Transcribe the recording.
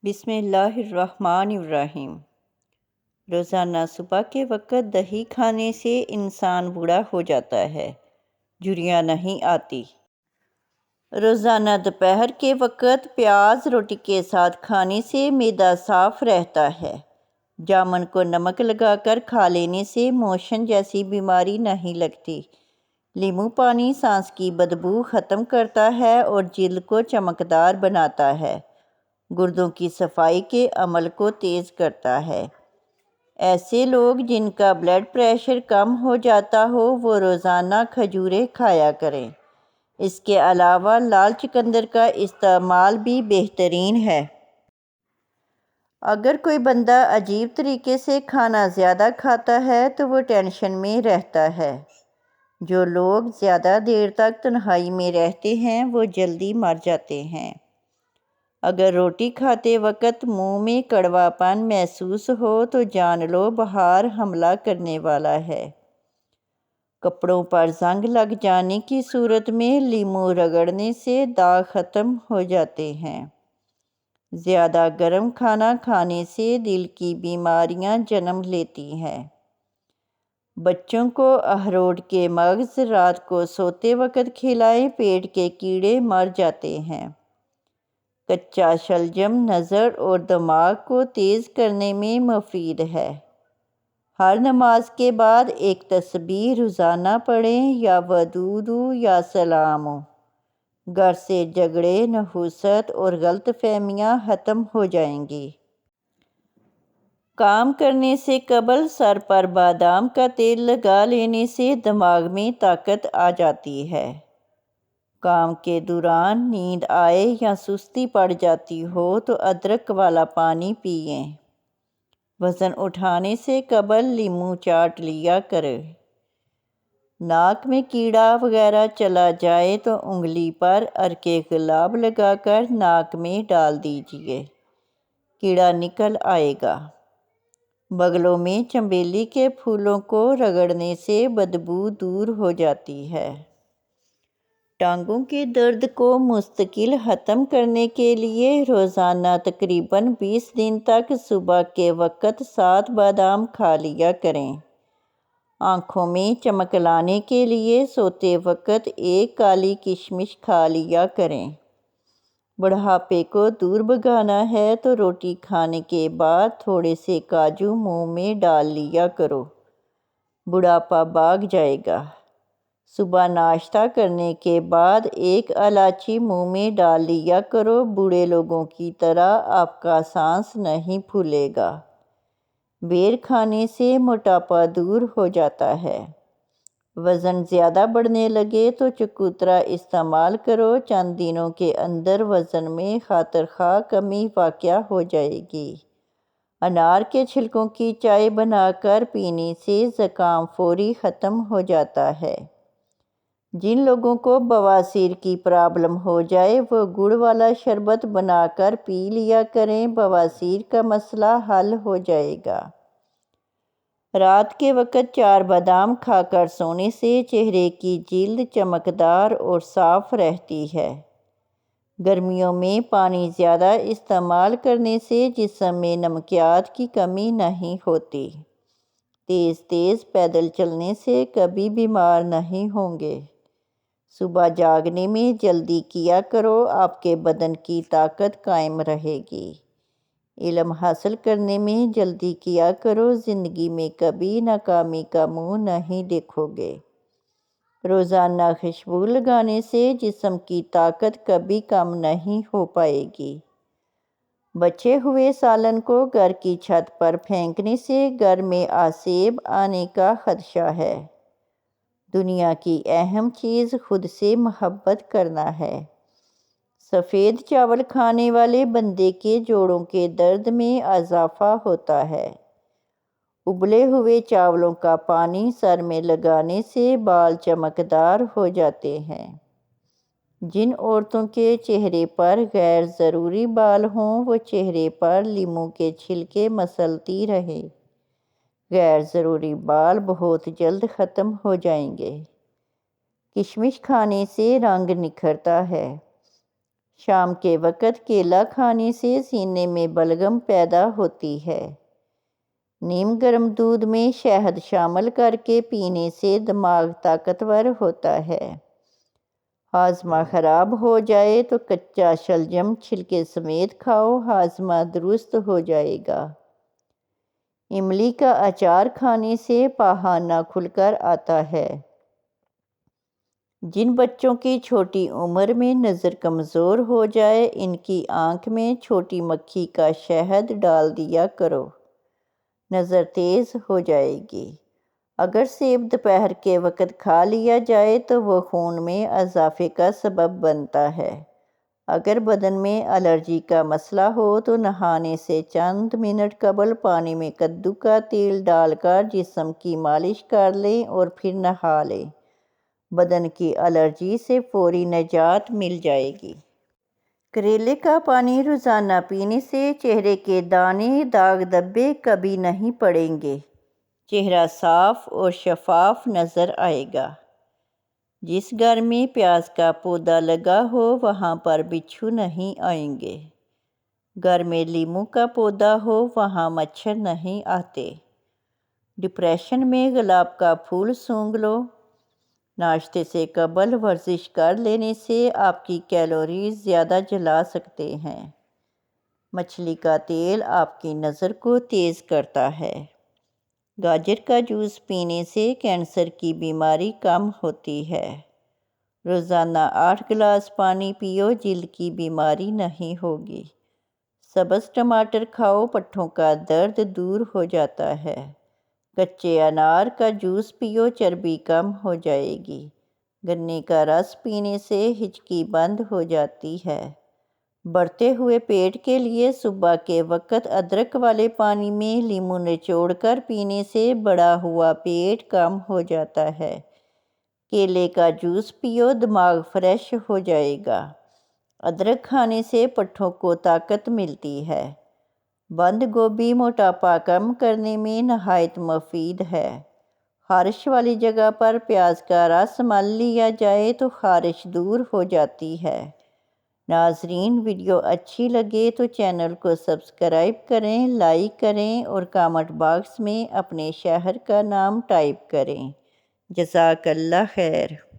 بسم اللہ الرحمن الرحیم۔ روزانہ صبح کے وقت دہی کھانے سے انسان بوڑھا ہو جاتا ہے، جھریاں نہیں آتی۔ روزانہ دوپہر کے وقت پیاز روٹی کے ساتھ کھانے سے معدہ صاف رہتا ہے۔ جامن کو نمک لگا کر کھا لینے سے موشن جیسی بیماری نہیں لگتی۔ لیموں پانی سانس کی بدبو ختم کرتا ہے اور جلد کو چمکدار بناتا ہے۔ گردوں کی صفائی کے عمل کو تیز کرتا ہے۔ ایسے لوگ جن کا بلڈ پریشر کم ہو جاتا ہو وہ روزانہ کھجوریں کھایا کریں۔ اس کے علاوہ لال چقندر کا استعمال بھی بہترین ہے۔ اگر کوئی بندہ عجیب طریقے سے کھانا زیادہ کھاتا ہے تو وہ ٹینشن میں رہتا ہے۔ جو لوگ زیادہ دیر تک تنہائی میں رہتے ہیں وہ جلدی مر جاتے ہیں۔ اگر روٹی کھاتے وقت منہ میں کڑوا پن محسوس ہو تو جان لو بخار حملہ کرنے والا ہے۔ کپڑوں پر زنگ لگ جانے کی صورت میں لیموں رگڑنے سے داغ ختم ہو جاتے ہیں۔ زیادہ گرم کھانا کھانے سے دل کی بیماریاں جنم لیتی ہیں۔ بچوں کو اخروٹ کے مغز رات کو سوتے وقت کھلائیں، پیٹ کے کیڑے مر جاتے ہیں۔ کچا شلجم نظر اور دماغ کو تیز کرنے میں مفید ہے۔ ہر نماز کے بعد ایک تسبیح روزانہ پڑھیں، یا ودود یا سلام۔ گھر سے جھگڑے، نحوست اور غلط فہمیاں ختم ہو جائیں گی۔ کام کرنے سے قبل سر پر بادام کا تیل لگا لینے سے دماغ میں طاقت آ جاتی ہے۔ کام کے دوران نیند آئے یا سستی پڑ جاتی ہو تو ادرک والا پانی پئیں۔ وزن اٹھانے سے قبل لیموں چاٹ لیا کریں۔ ناک میں کیڑا وغیرہ چلا جائے تو انگلی پر عرق گلاب لگا کر ناک میں ڈال دیجیے، کیڑا نکل آئے گا۔ بغلوں میں چنبیلی کے پھولوں کو رگڑنے سے بدبو دور ہو جاتی ہے۔ ٹانگوں کے درد کو مستقل ختم کرنے کے لیے روزانہ تقریباً 20 دن تک صبح کے وقت 7 بادام کھا لیا کریں۔ آنکھوں میں چمک لانے کے لیے سوتے وقت ایک کالی کشمش کھا لیا کریں۔ بڑھاپے کو دور بھگانا ہے تو روٹی کھانے کے بعد تھوڑے سے کاجو منہ میں ڈال لیا کرو، بڑھاپا بھاگ جائے گا۔ صبح ناشتہ کرنے کے بعد ایک الائچی منہ میں ڈال لیا کرو، بوڑھے لوگوں کی طرح آپ کا سانس نہیں پھولے گا۔ بیر کھانے سے موٹاپا دور ہو جاتا ہے۔ وزن زیادہ بڑھنے لگے تو چکوترا استعمال کرو، چند دنوں کے اندر وزن میں خاطر خواہ کمی واقع ہو جائے گی۔ انار کے چھلکوں کی چائے بنا کر پینے سے زکام فوری ختم ہو جاتا ہے۔ جن لوگوں کو بواسیر کی پرابلم ہو جائے وہ گڑ والا شربت بنا کر پی لیا کریں، بواسیر کا مسئلہ حل ہو جائے گا۔ رات کے وقت 4 بادام کھا کر سونے سے چہرے کی جلد چمکدار اور صاف رہتی ہے۔ گرمیوں میں پانی زیادہ استعمال کرنے سے جسم میں نمکیات کی کمی نہیں ہوتی۔ تیز تیز پیدل چلنے سے کبھی بیمار نہیں ہوں گے۔ صبح جاگنے میں جلدی کیا کرو، آپ کے بدن کی طاقت قائم رہے گی۔ علم حاصل کرنے میں جلدی کیا کرو، زندگی میں کبھی ناکامی کا منہ نہیں دیکھو گے۔ روزانہ خوشبو لگانے سے جسم کی طاقت کبھی کم نہیں ہو پائے گی۔ بچے ہوئے سالن کو گھر کی چھت پر پھینکنے سے گھر میں آسیب آنے کا خدشہ ہے۔ دنیا کی اہم چیز خود سے محبت کرنا ہے۔ سفید چاول کھانے والے بندے کے جوڑوں کے درد میں اضافہ ہوتا ہے۔ ابلے ہوئے چاولوں کا پانی سر میں لگانے سے بال چمکدار ہو جاتے ہیں۔ جن عورتوں کے چہرے پر غیر ضروری بال ہوں وہ چہرے پر لیموں کے چھلکے مسلتی رہیں۔ غیر ضروری بال بہت جلد ختم ہو جائیں گے۔ کشمش کھانے سے رنگ نکھرتا ہے۔ شام کے وقت کیلا کھانے سے سینے میں بلغم پیدا ہوتی ہے۔ نیم گرم دودھ میں شہد شامل کر کے پینے سے دماغ طاقتور ہوتا ہے۔ ہاضمہ خراب ہو جائے تو کچا شلجم چھلکے سمیت کھاؤ، ہاضمہ درست ہو جائے گا۔ املی کا اچار کھانے سے پاہا نہ کھل کر آتا ہے۔ جن بچوں کی چھوٹی عمر میں نظر کمزور ہو جائے، ان کی آنکھ میں چھوٹی مکھی کا شہد ڈال دیا کرو، نظر تیز ہو جائے گی۔ اگر سیب دوپہر کے وقت کھا لیا جائے تو وہ خون میں اضافے کا سبب بنتا ہے۔ اگر بدن میں الرجی کا مسئلہ ہو تو نہانے سے چند منٹ قبل پانی میں کدو کا تیل ڈال کر جسم کی مالش کر لیں اور پھر نہا لیں۔ بدن کی الرجی سے فوری نجات مل جائے گی۔ کریلے کا پانی روزانہ پینے سے چہرے کے دانے، داغ دھبے کبھی نہیں پڑیں گے۔ چہرہ صاف اور شفاف نظر آئے گا۔ جس گھر میں پیاز کا پودا لگا ہو وہاں پر بچھو نہیں آئیں گے۔ گھر میں لیموں کا پودا ہو وہاں مچھر نہیں آتے۔ ڈپریشن میں گلاب کا پھول سونگھ لو۔ ناشتے سے قبل ورزش کر لینے سے آپ کی کیلوریز زیادہ جلا سکتے ہیں۔ مچھلی کا تیل آپ کی نظر کو تیز کرتا ہے۔ گاجر کا جوس پینے سے کینسر کی بیماری کم ہوتی ہے۔ روزانہ 8 گلاس پانی پیو، جلد کی بیماری نہیں ہوگی۔ سبز ٹماٹر کھاؤ، پٹھوں کا درد دور ہو جاتا ہے۔ کچے انار کا جوس پیو، چربی کم ہو جائے گی۔ گنے کا رس پینے سے ہچکی بند ہو جاتی ہے۔ بڑھتے ہوئے پیٹ کے لیے صبح کے وقت ادرک والے پانی میں لیموں نچوڑ کر پینے سے بڑھا ہوا پیٹ کم ہو جاتا ہے۔ کیلے کا جوس پیو، دماغ فریش ہو جائے گا۔ ادرک کھانے سے پٹھوں کو طاقت ملتی ہے۔ بند گوبھی موٹاپا کم کرنے میں نہایت مفید ہے۔ خارش والی جگہ پر پیاز کا رس مل لیا جائے تو خارش دور ہو جاتی ہے۔ ناظرین، ویڈیو اچھی لگے تو چینل کو سبسکرائب کریں، لائک کریں اور کامنٹ باکس میں اپنے شہر کا نام ٹائپ کریں۔ جزاک اللہ خیر۔